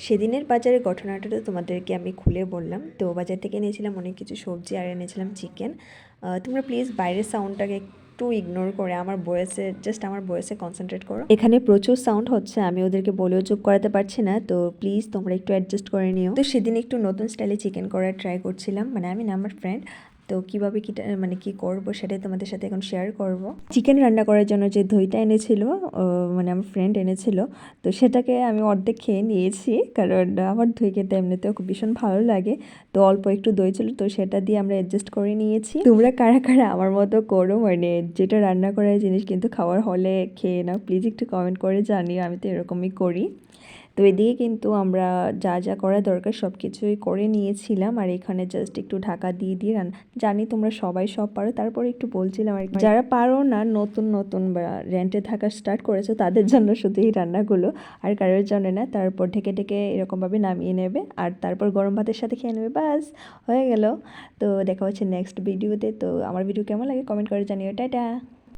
সেদিনের বাজারের ঘটনাটা তো তোমাদেরকে আমি খুলে বললাম। তো বাজার থেকে এনেছিলাম অনেক কিছু সবজি আর এনেছিলাম চিকেন। তোমরা প্লিজ বাইরের সাউন্ডটাকে একটু ইগনোর করে আমার ভয়েসে কনসেন্ট্রেট করো। এখানে প্রচুর সাউন্ড হচ্ছে, আমি ওদেরকে বলেও চুপ করাতে পারছি না, তো প্লিজ তোমরা একটু অ্যাডজাস্ট করে নিও। তো সেদিন একটু নতুন স্টাইলে চিকেন করার ট্রাই করছিলাম, মানে আমি না, আমার ফ্রেন্ড। তো কীভাবে কি করবো সেটাই তোমাদের সাথে এখন শেয়ার করব। চিকেন রান্না করার জন্য যে দইটা এনেছিল, মানে আমার ফ্রেন্ড এনেছিল, তো সেটাকে আমি অর্ধেক খেয়ে নিয়েছি, কারণ আমার দই খেতে এমনিতেও খুব ভীষণ ভালো লাগে। তো অল্প একটু দই ছিল, তো সেটা দিয়ে আমরা অ্যাডজাস্ট করে নিয়েছি। তোমরা কারা কারা আমার মতো করো, মানে যেটা রান্না করার জিনিস কিন্তু খাওয়ার হলে খেয়ে নাও, প্লিজ একটু কমেন্ট করে জানিও। আমি তো এরকমই করি। তো এদিকে কিন্তু আমরা যা যা করা দরকার সব কিছুই করে নিয়েছিলাম, আর এখানে জাস্ট একটু ঢাকা দিয়ে দিয়ে জানি তোমরা সবাই সব পারো, তারপরে একটু বলছিলাম আর যারা পারো না, নতুন নতুন বা রেন্টে থাকা স্টার্ট করেছো, তাদের জন্য শুধু এই রান্নাগুলো, আর কারোর জন্য না। তারপর ঢেকে ঢেকে এরকমভাবে নামিয়ে নেবে, আর তারপর গরম ভাতের সাথে খেয়ে নেবে, বাস হয়ে গেল। তো দেখা হচ্ছে নেক্সট ভিডিওতে। তো আমার ভিডিও কেমন লাগে কমেন্ট করে জানিও। টাটা।